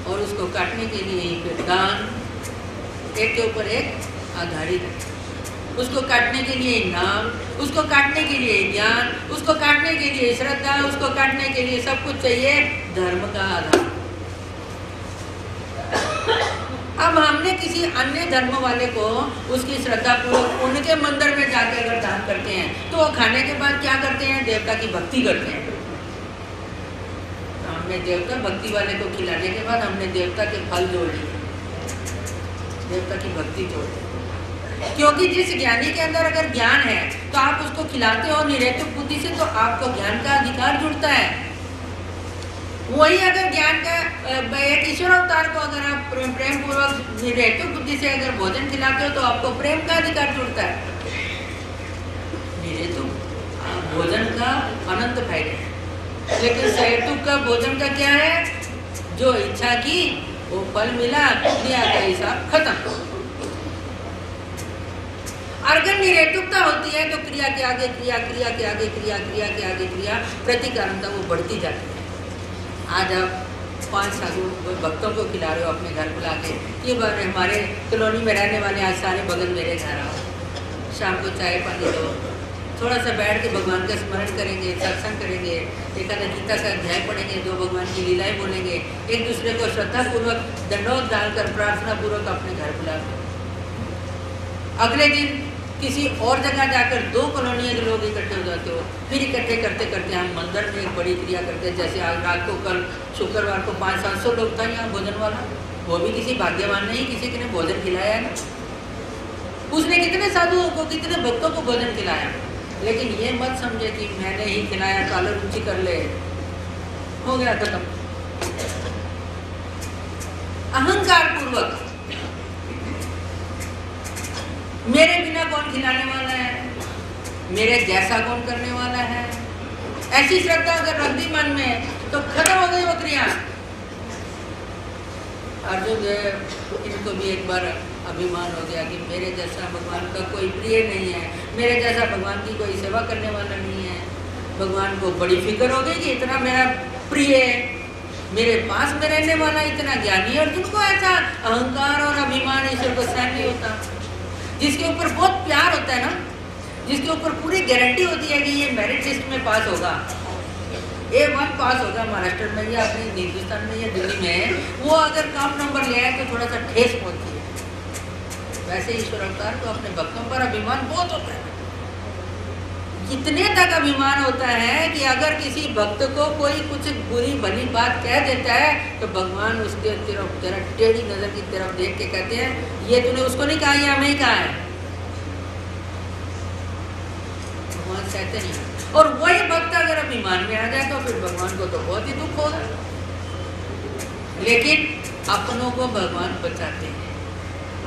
और उसको काटने के लिए ही फिर दान, एक के ऊपर एक आधारित है। उसको काटने के लिए नाम, उसको काटने के लिए ज्ञान, उसको काटने के लिए श्रद्धा, उसको काटने के लिए सब कुछ चाहिए धर्म का आधार। अब हमने किसी अन्य धर्म वाले को उसकी श्रद्धा पूर्वक उनके मंदिर में जाकर अगर दान करते हैं तो वो खाने के बाद क्या करते हैं? देवता की भक्ति करते हैं। हमने देवता भक्ति वाले को खिलाने के बाद हमने देवता के फल जोड़ लिए, देवता की भक्ति जोड़ दी। क्योंकि जिस ज्ञानी के अंदर अगर ज्ञान है तो आप उसको खिलाते हो निर्हेतुक बुद्धि से, तो आपको ज्ञान का अधिकार जुड़ता है। वही अगर ज्ञान का एक ईश्वर अवतार को अगर आप प्रेम पूर्वक निर्हेतुक बुद्धि से अगर भोजन खिलाते हो तो आपको प्रेम का अधिकार जुड़ता है। निर्हेतुक भोजन का अनंत फायदे है, लेकिन सहेतुक का भोजन का क्या है? जो इच्छा की वो फल मिला, क्रिया का हिसाब खत्म। अगर निर्हेतुकता होती है तो क्रिया के आगे क्रिया, क्रिया के आगे क्रिया, क्रिया के आगे क्रिया, प्रतिकारणता वो बढ़ती जाती है। आज आप 5 साधु भक्तों को खिला रहे हो अपने घर बुला के, ये बार हमारे कॉलोनी में रहने वाले आज सारे भगत मेरे घर आओ, शाम को चाय पानी दो, थोड़ा सा बैठ के भगवान का स्मरण करेंगे, सत्संग करेंगे, एकादश गीता का अध्याय पढ़ेंगे, 2 भगवान की लीलाएं बोलेंगे, एक दूसरे को श्रद्धापूर्वक दंडोत डालकर प्रार्थना पूर्वक अपने घर बुलाते। अगले दिन किसी और जगह जाकर 2 कॉलोनियों के लोग इकट्ठे हो जाते हो, फिर इकट्ठे करते करते हम मंदिर में एक बड़ी क्रिया करते हैं। जैसे आज रात को, कल शुक्रवार को 500-700 लोग था यहाँ भोजन वाला, वो भी किसी भाग्यवान ने ही किसी ने भोजन खिलाया है ना। उसने कितने साधुओं को, कितने भक्तों को भोजन खिलाया। लेकिन ये मत समझे कि मैंने ही खिलाया, काले रुचि कर ले, हो गया खत्म। अहंकार पूर्वक मेरे बिना कौन खिलाने वाला है, मेरे जैसा कौन करने वाला है, ऐसी श्रद्धा अगर रख दी मन में तो खत्म हो गई वो क्रिया। अर्जुन इनको भी एक बार अभिमान हो गया कि मेरे जैसा भगवान का कोई प्रिय नहीं है, मेरे जैसा भगवान की कोई सेवा करने वाला नहीं है। भगवान को बड़ी फिक्र हो गई कि इतना मेरा प्रिय मेरे पास में रहने वाला इतना ज्ञानी। अर्जुन को ऐसा अहंकार और अभिमान ईश्वर को सहन नहीं होता। जिसके ऊपर बहुत प्यार होता है ना, जिसके ऊपर पूरी गारंटी होती है कि ये मेरिट लिस्ट में पास होगा, A1 पास होगा महाराष्ट्र में या अपने हिंदुस्तान में या दिल्ली में, वो अगर कम नंबर ले आए तो थोड़ा सा ठेस पहुंचती है। वैसे ईश्वर अवतार को अपने भक्तों पर अभिमान बहुत होता है। कितने तक अभिमान होता है कि अगर किसी भक्त को कोई कुछ बुरी भली बात कह देता है तो भगवान उसके तरफ जरा टेढ़ी नजर की तरफ देख के कहते हैं, ये तूने उसको नहीं कहा, ये हमें ही कहा है। भगवान कहते नहीं। और वही भक्त अगर अभिमान में आ जाए तो फिर भगवान को तो बहुत ही दुख होगा। लेकिन अपनों को भगवान बचाते हैं,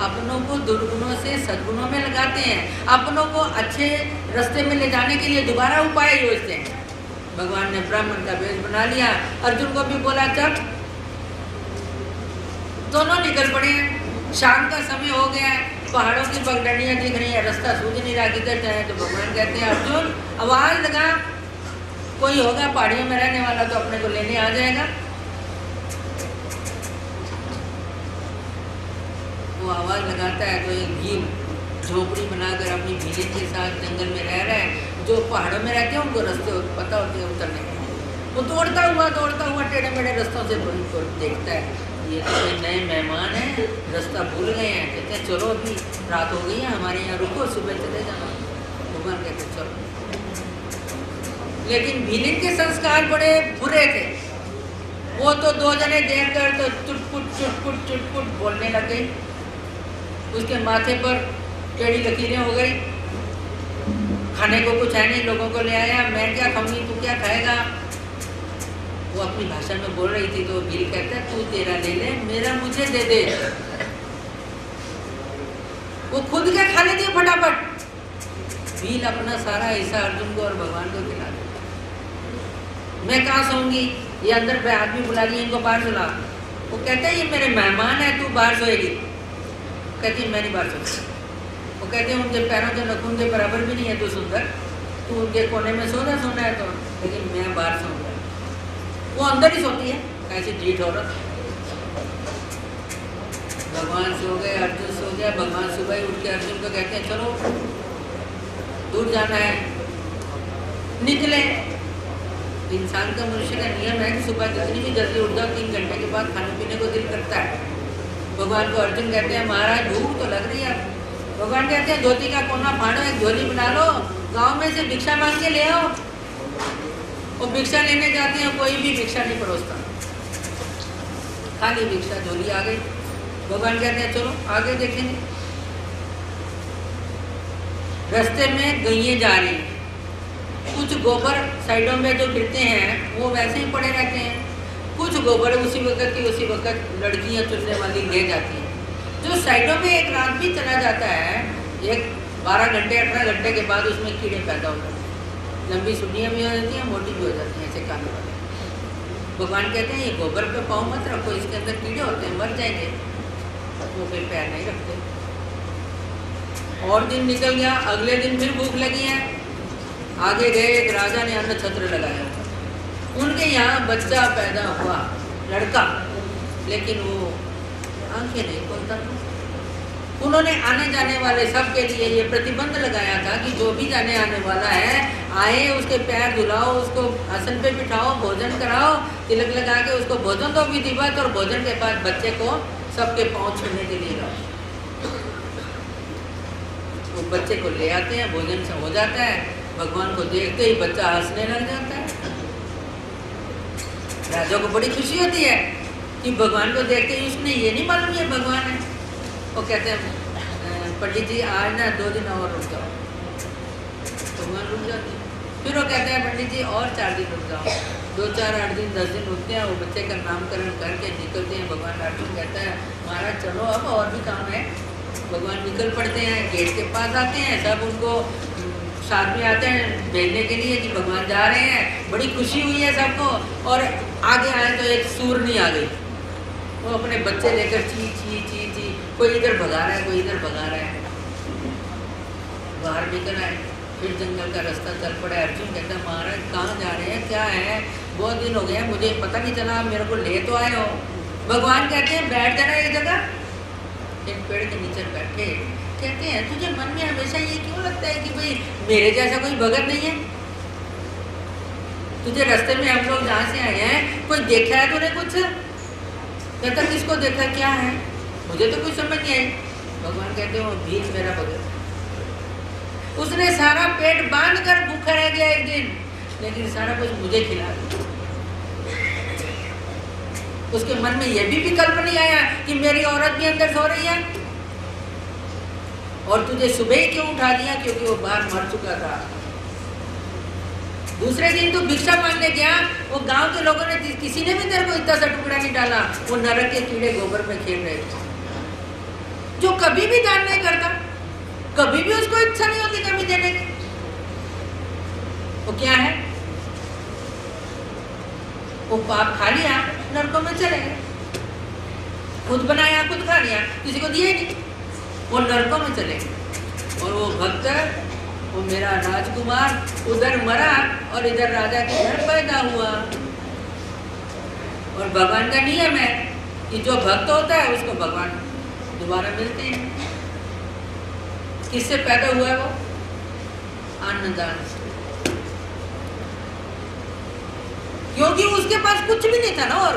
अपनों को दुर्गुणों से सद्गुणों में लगाते हैं, अपनों को अच्छे रास्ते में ले जाने के लिए दोबारा उपाय योजते हैं। भगवान ने ब्राह्मण का वेश बना लिया, अर्जुन को भी बोला चल, दोनों निकल पड़े। शाम का समय हो गया है, पहाड़ों की पगडंडियां दिख रही है, रास्ता सूझ नहीं रहा किधर जाए। तो भगवान कहते हैं अर्जुन आवाज लगा, कोई होगा पहाड़ियों में रहने वाला तो अपने को लेने आ जाएगा। वो आवाज लगाता है तो एक भील झोपड़ी बनाकर अपनी भीली के साथ जंगल में रह रहा है। जो पहाड़ों में रहते हैं उनको रास्ते पता होते हैं उतरने के। वो दौड़ता हुआ टेढ़े मेढ़े रास्तों से देखता है, ये तो कोई नए मेहमान हैं, रास्ता भूल गए हैं। कहते हैं चलो अभी रात हो गई है, हमारे यहाँ रुको, सुबह चले जाना। भगवान कहते चलो। लेकिन भीलिन के संस्कार बड़े बुरे थे। वो तो 2 जने देखकर तो चुटपुट बोलने लग गई। उसके माथे पर टेढ़ी लकीरें हो गई। खाने को कुछ है नहीं, लोगों को ले आया, मैं क्या खाऊंगी, तू क्या खाएगा। वो अपनी भाषा में बोल रही थी तो भील कहता है तू तेरा ले ले, मेरा मुझे दे दे। वो खुद क्या खा लेती है फटाफट। भील अपना सारा हिस्सा अर्जुन को और भगवान को खिला दे। मैं कहाँ सोऊंगी, ये अंदर आदमी बुला लिए, इनको बाहर सुला। वो कहता है ये मेरे मेहमान है, तू बाहर सोएगी। कहती मैं नहीं बाहर सोती। वो कहते हैं उनके पैरों के नखून के बराबर भी नहीं है तू सुंदर, तू उनके कोने में सोना है तो, लेकिन मैं बाहर सोऊंगा। वो अंदर ही सोती है, कैसी ढीठ औरत। भगवान सो गए, अर्जुन सो गया। भगवान सुबह ही उठ के अर्जुन को कहते हैं चलो दूर जाना है, निकले। इंसान का, मनुष्य का नियम है कि सुबह जितनी भी जल्दी उठ जाओ 3 घंटे के बाद खाने पीने को दिल करता है। भगवान को अर्जुन कहते हैं महाराज भूख तो लग रही है। भगवान कहते हैं धोती का कोना फाड़ो, एक झोली बना लो, गांव में से भिक्षा मांग के ले आओ। वो भिक्षा लेने जाते हैं, कोई भी भिक्षा नहीं परोसता, खाली भिक्षा झोली आ गई। भगवान कहते हैं चलो आगे देखेंगे। रास्ते में गईये जा रही, कुछ गोबर साइडों में जो गिरते हैं वो वैसे ही पड़े रहते हैं, कुछ गोबर उसी वक्त लड़कियां चुनने वाली ले जाती हैं। जो साइडों में एक रात भी चला जाता है, एक 12 घंटे 18 घंटे के बाद उसमें कीड़े पैदा होते हैं, लंबी सुनियाँ भी हो जाती हैं, मोटी भी हो जाती हैं, ऐसे खाने वाले। भगवान कहते हैं ये गोबर पे पाँव मत रखो, इसके अंदर कीड़े होते हैं, मर जाएंगे। वो फिर पैर नहीं रखते। और दिन निकल गया, अगले दिन फिर भूख लगी है, आगे गए। एक राजा ने अन्न छत्र लगाया, उनके यहाँ बच्चा पैदा हुआ, लड़का, लेकिन वो आंखें नहीं खोलता था। उन्होंने आने जाने वाले सब के लिए ये प्रतिबंध लगाया था कि जो भी जाने आने वाला है आए, उसके पैर धुलाओ, उसको आसन पे बिठाओ, भोजन कराओ, तिलक लगा के उसको भोजन दो विधिवत, और भोजन के बाद बच्चे को सबके पाँव छूने के लिए लाओ। वो बच्चे को ले आते हैं, भोजन से हो जाता है, भगवान को देखते ही बच्चा हंसने लग जाता है। राजा को बड़ी खुशी होती है कि भगवान को देखते ही उसने ये नहीं मालूम ये भगवान है। वो कहते हैं पंडित जी आज ना 2 दिन और रुक जाओ। भगवान रुक जाते हैं। फिर वो कहते हैं पंडित जी और 4 दिन रुक जाओ। 2, 4, 8 दिन 10 दिन रुकते हैं। वो बच्चे का नामकरण करके निकलते हैं। भगवान अर्जुन कहता है महाराज चलो अब और भी काम है। भगवान निकल पड़ते हैं, गेट के पास आते हैं, सब उनको साथ में आते हैं भेजने के लिए कि भगवान जा रहे हैं। बड़ी खुशी हुई है सबको। और आगे आए तो एक सूरनी आ गई, वो अपने बच्चे लेकर ची ची ची ची, कोई इधर भगा रहा है, कोई इधर भगा रहा है। बाहर निकल आए, फिर जंगल का रास्ता चल पड़ा। अर्जुन कहता है महाराज कहाँ जा रहे हैं, क्या है, बहुत दिन हो गए मुझे पता नहीं चला, मेरे को ले तो आए हो। भगवान कहते हैं बैठ जाना एक जगह। एक पेड़ के नीचे बैठे, कहते हैं तुझे मन में हमेशा ये क्यों लगता है कि भाई मेरे जैसा कोई भगत नहीं है? तुझे रास्ते में हम लोग जहाँ से आए हैं कोई देखा है तूने कुछ? कहता किसको देखा, क्या है, मुझे तो कुछ समझ नहीं आई। भगवान कहते हैं वो भील मेरा भगत, उसने सारा पेट बांध कर भूखा रह गया एक दिन, लेकिन सारा कुछ मुझे खिला दिया। उसके मन में यह भी विकल्प नहीं आया कि मेरी औरत भी अंदर सो रही है और तुझे सुबह ही क्यों उठा दिया, क्योंकि वो बाहर मर चुका था। दूसरे दिन तो भिक्षा मांगने गया, वो गांव के लोगों ने किसी ने भी तेरे को इतना सा टुकड़ा नहीं डाला। वो नरक के कीड़े गोबर में खेल रहे थे। जो कभी भी दान नहीं करता, कभी भी उसको इच्छा नहीं होती कभी देने की, वो क्या है, वो पाप खा लिया, नरकों में चले गए। खुद बनाया खुद खा लिया, किसी को दिया ही नहीं, वो नरकों में चले गए। और वो भक्त, वो मेरा राजकुमार उधर मरा और इधर राजा के घर पैदा हुआ। और भगवान का नियम है कि जो भक्त होता है उसको भगवान दोबारा मिलते हैं। किससे पैदा हुआ है वो? अन्नदान से। क्योंकि उसके पास कुछ भी नहीं था ना, और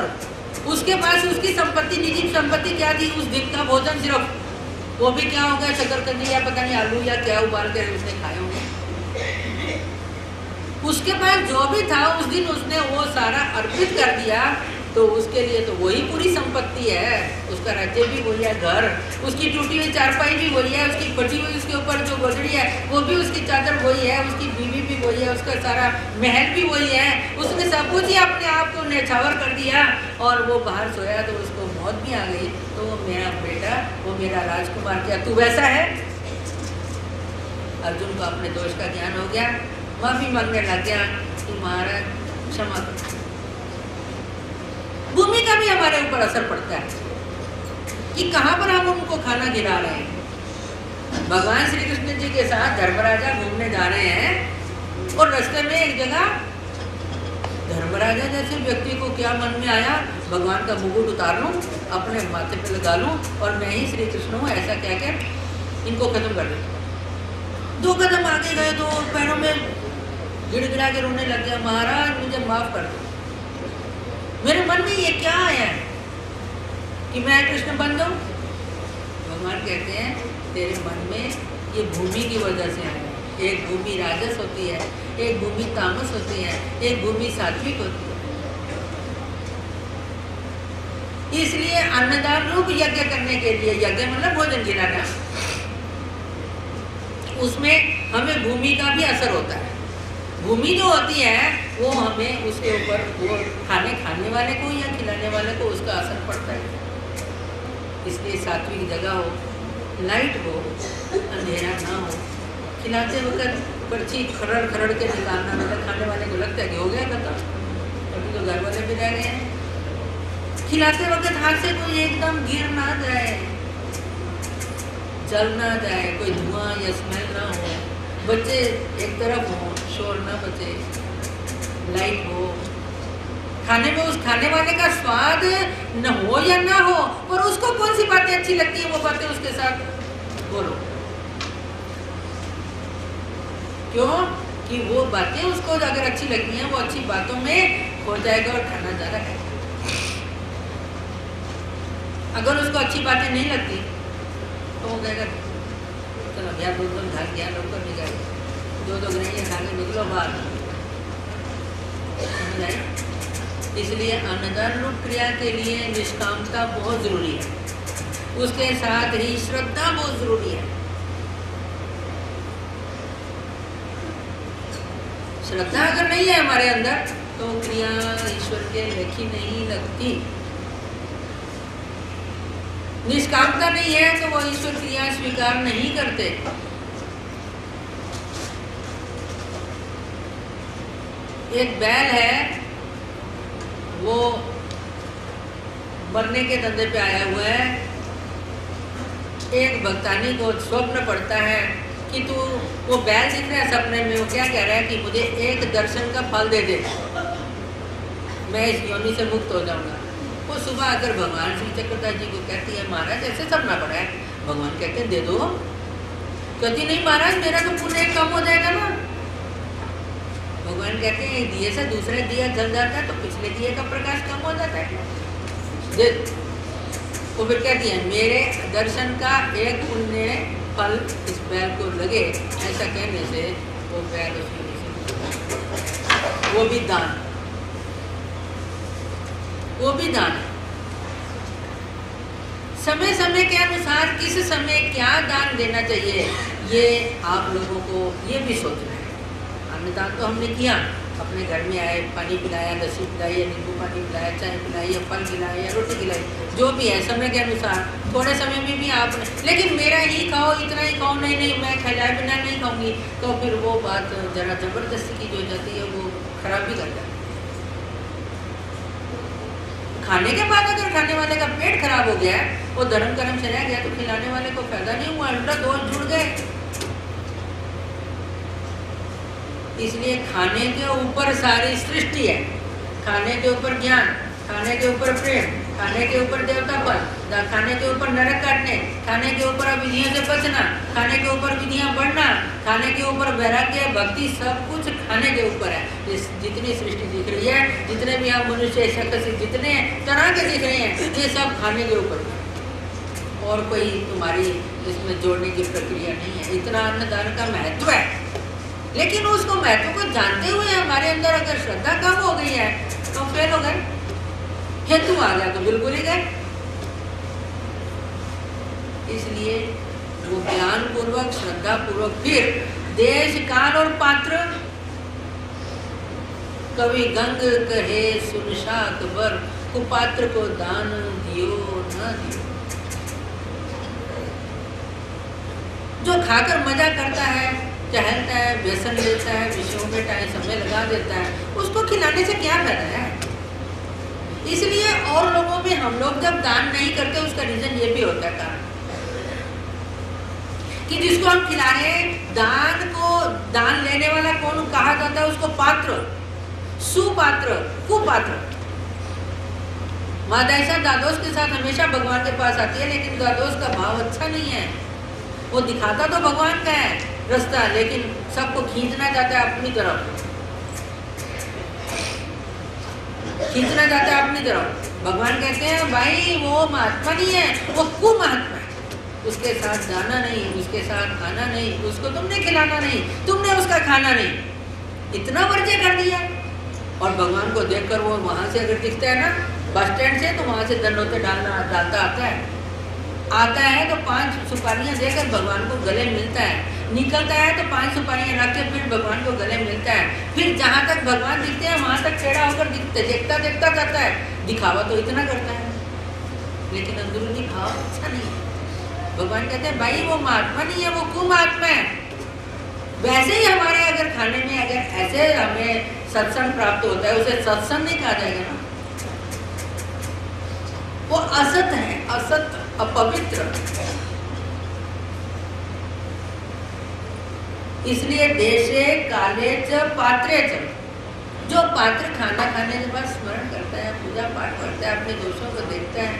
उसके पास उसकी संपत्ति, निजी संपत्ति क्या थी? उस दिन का भोजन सिर्फ, वो भी क्या हो गया, शकरकंदी या पता नहीं आलू या क्या उबाल कर उसने खाए होंगे। उसके पास जो भी था उस दिन उसने वो सारा अर्पित कर दिया, तो उसके लिए तो वही पूरी संपत्ति है। उसका राज्य भी वही है, घर, उसकी टूटी हुई चारपाई भी वही है, उसकी फटी हुई उसके ऊपर जो गोदड़ी है वो भी उसकी चादर वही है, उसकी बीवी भी वही है, उसका सारा महल भी वही है। उसने सब कुछ ही अपने आप को न्यौछावर कर दिया और वो बाहर सोया तो उसको मौत भी आ गई। तो वो मेरा बेटा, वो मेरा राजकुमार, क्या तू वैसा है? अर्जुन को अपने दोष का ज्ञान हो गया, माफी मांगने लग गया कि महाराज क्षमा करो। भूमि का भी हमारे ऊपर असर पड़ता है कि कहाँ पर हम उनको खाना खिला रहे हैं। भगवान श्री कृष्ण जी के साथ धर्मराजा घूमने जा रहे हैं और रास्ते में एक जगह धर्म धर्मराजा जैसे व्यक्ति को क्या मन में आया, भगवान का मुकुट उतार लूँ, अपने माथे पे लगा लूँ और मैं ही श्री कृष्ण हूँ, ऐसा कहकर इनको खत्म कर देता। 2 कदम आगे गए तो पैरों में गिड़गिड़ा के रोने लग गया, महाराज मुझे माफ कर दो, मेरे मन में ये क्या आया है कि मैं कृष्ण बन जाऊँ। भगवान कहते हैं तेरे मन में ये भूमि की वजह से है। एक भूमि राजस होती है, एक भूमि तामस होती है, एक भूमि सात्विक होती है। इसलिए अन्नदान रूप यज्ञ करने के लिए, यज्ञ मतलब भोजन गिराना, उसमें हमें भूमि का भी असर होता है। भूमि जो होती है वो हमें उसके ऊपर, वो खाने वाले को या खिलाने वाले को उसका असर पड़ता है। इसलिए सात्विक जगह हो, लाइट हो, अंधेरा ना हो। खिलाते वक्त पर्ची खरड़ खरड़ के निकालना, मतलब खाने वाले को लगता है कि हो गया खत्म, कभी तो घर वाले भी रह गए हैं। खिलाते वक्त हाथ से कोई एकदम गिर ना जाए, जल ना जाए, कोई धुआं या स्मेल ना हो, बच्चे एक तरफ हो, शोर ना बचे, लाइट हो। खाने में उस खाने वाले का स्वाद न हो या ना हो, पर उसको कौन सी बातें अच्छी लगती है वो बातें उसके साथ बोलो। क्यों कि वो बातें उसको अगर अच्छी लगती हैं, वो अच्छी बातों में हो जाएगा और खाना ज़्यादा खाएगा। अगर उसको अच्छी बातें नहीं लगती तो वो कहेगा चलो भैया 2 ढाल गया, लोग कर नहीं गए, 2 ग्रहण खा के निकलो बाहर। इसलिए अन्नदान रूप क्रिया के लिए निष्कामता बहुत जरूरी है, उसके साथ ही श्रद्धा बहुत जरूरी है। श्रद्धा अगर नहीं है हमारे अंदर तो क्रिया ईश्वर के लेखी नहीं लगती। निष्कामता नहीं है तो वो ईश्वर क्रिया स्वीकार नहीं करते। एक बैल है, वो मरने के धंधे पे आया हुआ है। एक भक्तानी को स्वप्न पड़ता है कि तू, वो बैल दिख रहा है सपने में, वो क्या कह रहा है कि मुझे एक दर्शन का फल दे दे, मैं इस योनि से मुक्त हो जाऊंगा। वो सुबह आकर भगवान श्री चक्रधारी जी को कहती है महाराज ऐसे सपना पड़ा है। भगवान कहते हैं दे दो। कहती नहीं महाराज मेरा तो पुण्य कम हो जाएगा ना। भगवान कहते हैं दिए से दूसरे दिया जल जाता है तो पिछले दिए का प्रकाश कम हो जाता है, दे। वो फिर कहती है मेरे दर्शन का एक पुण्य फल इस बैल को लगे, ऐसा कहने से वो बैल वो भी दान, वो भी दान। समय समय के अनुसार किस समय क्या दान देना चाहिए ये आप लोगों को ये भी सोचना है। अन्नदान तो हमने किया, अपने घर में आए, पानी पिलाया, लस्सी पिलाई या नींबू पानी पिलाया, चाय पिलाई या फल खिलाया या रोटी खिलाई, जो भी है समय के अनुसार। थोड़े समय में भी आपने, लेकिन मेरा ही खाओ, इतना ही खाओ, नहीं नहीं मैं खिलाए बिना नहीं खाऊंगी, तो फिर वो बात जरा जबरदस्ती की जो जाती है वो खराब भी कर जाती है। खाने के बाद अगर खाने वाले का पेट खराब हो गया, वो धर्म कर्म से रह गया, तो खिलाने वाले को फायदा नहीं हुआ, उल्टा दोष जुड़ गए। इसलिए खाने के ऊपर सारी सृष्टि है, खाने के ऊपर ज्ञान, खाने के ऊपर प्रेम, खाने के ऊपर देवता पद, खाने के ऊपर नरक काटने, खाने के ऊपर विधियों से बचना, खाने के ऊपर विधियां बढ़ना, खाने के ऊपर वैराग्य भक्ति, सब कुछ खाने के ऊपर है। जितनी सृष्टि दिख रही है, जितने भी आप मनुष्य शक्ति जितने तरह के दिख रहे हैं, ये सब खाने के ऊपर है और कोई तुम्हारी इसमें जोड़ने की प्रक्रिया नहीं है। इतना अन्नदान का महत्व है, लेकिन उसको महत्व को जानते हुए हमारे अंदर अगर श्रद्धा कम हो गई है तो फेल हो गए, हेतु आ गया तो बिल्कुल ही गए। इसलिए वो ज्ञान पूर्वक श्रद्धा पूर्वक, फिर देश काल और पात्र, कवि गंग कहे सुन शाक बर, कुपात्र को दान दियो न दियो। जो खाकर मजा करता है, टहलता है, व्यसन लेता है, विषयों में टाइम समय लगा देता है, उसको खिलाने से क्या फायदा है। इसलिए और लोगों में हम लोग जब दान नहीं करते उसका रीजन ये भी होता है कारण कि जिसको हम खिला रहे हैं, दान को, दान लेने वाला कौन कहा जाता है उसको पात्र, सुपात्र, कुपात्र। माता ऐसा दादोस के साथ हमेशा भगवान के पास आती है, लेकिन दादोस का भाव अच्छा नहीं है। वो दिखाता तो भगवान का है रास्ता, लेकिन सबको खींचना चाहता है अपनी तरफ, खींचना चाहता है अपनी तरफ। भगवान कहते हैं भाई वो महात्मा नहीं है, वो कुमहात्मा है। उसके साथ जाना नहीं, उसके साथ खाना नहीं, उसको तुमने खिलाना नहीं, तुमने उसका खाना नहीं, इतना वर्जय कर दिया। और भगवान को देखकर वो वहां से अगर दिखता है ना बस स्टैंड से, तो वहां से दंडोते डालता आता है तो 5 सुपारियां देकर भगवान को गले मिलता है, निकलता है तो 5 सुपारियां रख के फिर भगवान को गले मिलता है। फिर जहां तक भगवान दिखते हैं वहां तक टेढ़ा होकर देखता जाता है। दिखावा तो इतना करता है, लेकिन अंदरूनी भाव अच्छा नहीं है। भगवान कहते हैं भाई वो महात्मा नहीं है, वो कुमहात्मा है। वैसे ही हमारे अगर खाने में अगर ऐसे हमें सत्संग प्राप्त होता है, उसे सत्संग नहीं कहा जाएगा ना, वो असत है, असत, अपवित्र। इसलिए देशे काले च पात्रे च, जो पात्र खाना खाने के बाद स्मरण करता है, पूजा पाठ करता है, अपने दोषों को देखता है,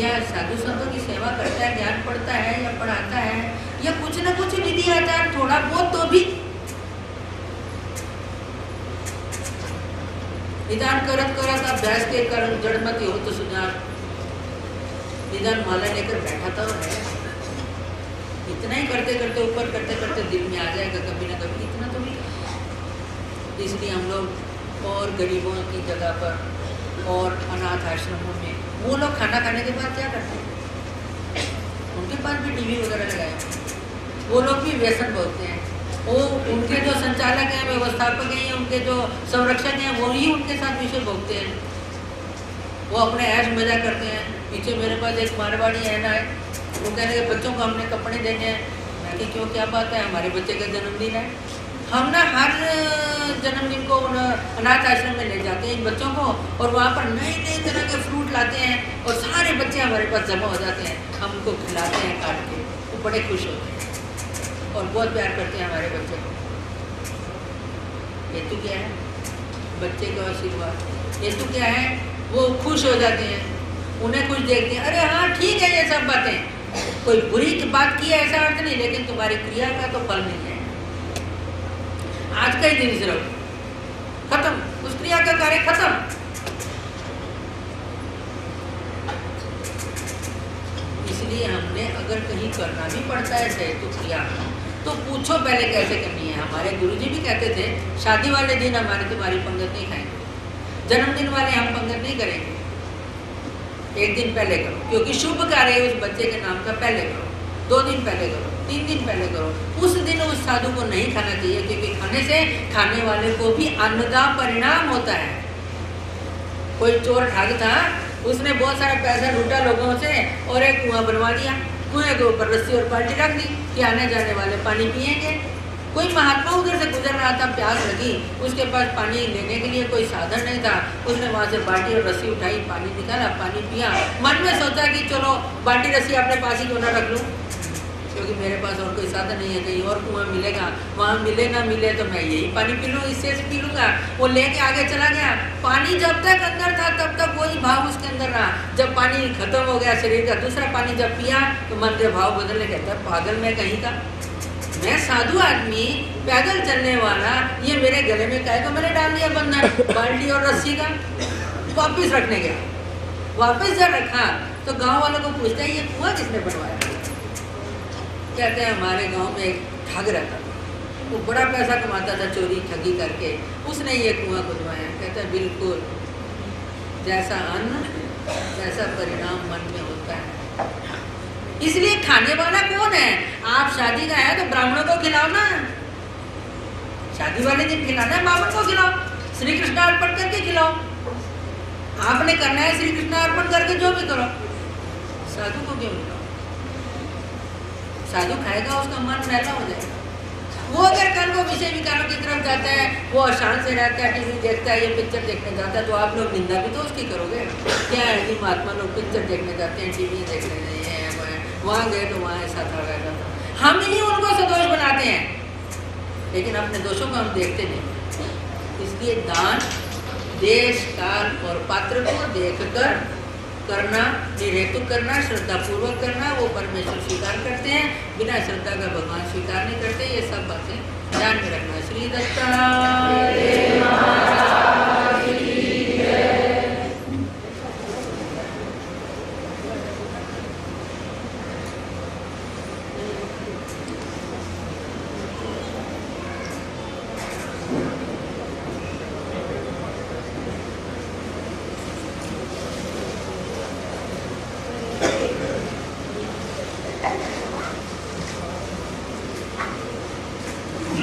या साधु संतों की सेवा करता है, ज्ञान पढ़ता है या पढ़ाता है, या कुछ न कुछ विधि आचार थोड़ा बहुत तो भी निदान करत अभ्यास के कारण जड़मती हो तो सुधार, निदान माला लेकर बैठा था और है। इतना ही करते करते ऊपर करते करते दिल में आ जाएगा कभी ना कभी, इतना तो भी। इसलिए हम लोग और गरीबों की जगह पर और अनाथ आश्रमों में वो लोग खाना खाने के बाद क्या करते हैं, उनके पास भी टीवी वगैरह लगाए, वो लोग भी व्यसन भोगते हैं। वो उनके जो संचालक हैं, व्यवस्थापक हैं, उनके जो संरक्षक हैं, वो ही उनके साथ विषय भोगते हैं। वो अपने ऐश मजा करते हैं। पीछे मेरे पास एक मारवाड़ी है ना, वो कह रहे बच्चों को हमने कपड़े देने हैं। मैं कि क्यों, क्या बात है, हमारे बच्चे का जन्मदिन है, हम ना हर जन्मदिन को अनाथ आश्रम में ले जाते हैं इन बच्चों को, और वहाँ पर नए नए तरह के फ्रूट लाते हैं और सारे बच्चे हमारे पास जमा हो जाते हैं, हम उनको खिलाते हैं काट के, वो बड़े खुश होते हैं और बहुत प्यार करते हैं हमारे बच्चे को। हेतु क्या है, बच्चे का आशीर्वाद। हेतु क्या है, वो खुश हो जाते हैं, उन्हें कुछ देखते हैं, अरे हाँ ठीक है, ये सब बातें, कोई बुरी बात की है ऐसा अर्थ नहीं, लेकिन तुम्हारी क्रिया का तो फल नहीं है। आज का ही दिन सिर्फ खत्म, उस क्रिया का कार्य खत्म। इसलिए हमने अगर कहीं करना भी पड़ता है तो क्रिया, तो पूछो पहले कैसे करनी है। हमारे गुरुजी भी कहते थे, शादी वाले दिन हमारे तुम्हारी पंगत नहीं खाएंगे, जन्मदिन वाले हम पंगत नहीं करेंगे, एक दिन पहले करो, क्योंकि शुभ कार्य उस बच्चे के नाम का पहले करो, 2 दिन पहले करो, 3 दिन पहले करो। उस दिन उस साधु को नहीं खाना चाहिए, क्योंकि खाने से खाने वाले को भी अन्न का परिणाम होता है। कोई चोर ठग था, उसने बहुत सारा पैसा लूटा लोगों से और एक कुआं बनवा दिया, कुएं के ऊपर रस्सी और बाल्टी रख दी कि आने जाने वाले पानी पिएंगे। कोई महात्मा उधर से गुजर रहा था, प्यास लगी, उसके पास पानी लेने के लिए कोई साधन नहीं था, उसने वहाँ से बाल्टी और रस्सी उठाई, पानी निकाला, पानी पिया, मन में सोचा कि चलो बाल्टी रस्सी अपने पास ही क्यों ना रख लूँ, क्योंकि मेरे पास और कोई साधन नहीं है, कहीं और कुआं मिलेगा, वहाँ मिले ना मिले तो मैं यही पानी पी लूँ, इससे पी लूँगा। वो लेके आगे चला गया, पानी जब तक अंदर था तब तक वही भाव उसके अंदर रहा। जब पानी खत्म हो गया शरीर का, दूसरा पानी जब पिया तो मन के भाव बदलने, कहता है पागल मैं कहीं का, मैं साधु आदमी, पैदल चलने वाला, ये मेरे गले में काय को मैंने डाल दिया बंधन बाल्टी और रस्सी का। वापिस रखने गया, वापिस जब रखा तो गांव वालों को पूछता है ये कुआं किसने बनवाया। कहते हैं हमारे गांव में एक ठग रहता था, वो बड़ा पैसा कमाता था चोरी ठगी करके, उसने ये कुआं खुदवाया। कहता है बिल्कुल, जैसा अन्न वैसा परिणाम मन में होता है। इसलिए खाने वाला कौन है, आप शादी का है तो ब्राह्मणों को खिलाओ ना, शादी वाले दिन खिलाना है, ब्राह्मण को खिलाओ, श्री कृष्ण अर्पण करके खिलाओ। आपने करना है श्री कृष्ण अर्पण करके जो भी करो, साधु को क्यों खिलाओ। साधु खाएगा उसका मन मैला हो जाएगा। वो अगर कल को विषय विकारों की तरफ जाता है, वो अशांत से रहता है, टीवी देखता है, ये पिक्चर देखने जाता है, तो आप लोग निंदा भी तो उसकी करोगे। क्या है कि महात्मा लोग पिक्चर देखने जाते हैं, टीवी देखने नहीं है, वहाँ गए तो वहाँ ऐसा था वैसा था, हम ही उनको सदोष बनाते हैं, लेकिन अपने दोषों को हम देखते नहीं। इसलिए दान देश काल और पात्र को देखकर करना, निर्हेतु करना, श्रद्धा पूर्वक करना, वो परमेश्वर स्वीकार करते हैं। बिना श्रद्धा का भगवान स्वीकार नहीं करते। ये सब बातें ध्यान में रखना। श्री दत्ता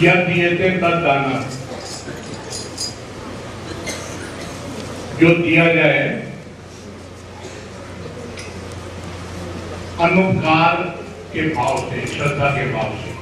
यह दिए दाना, जो दिया जाए अनुपकार के भाव से, श्रद्धा के भाव से।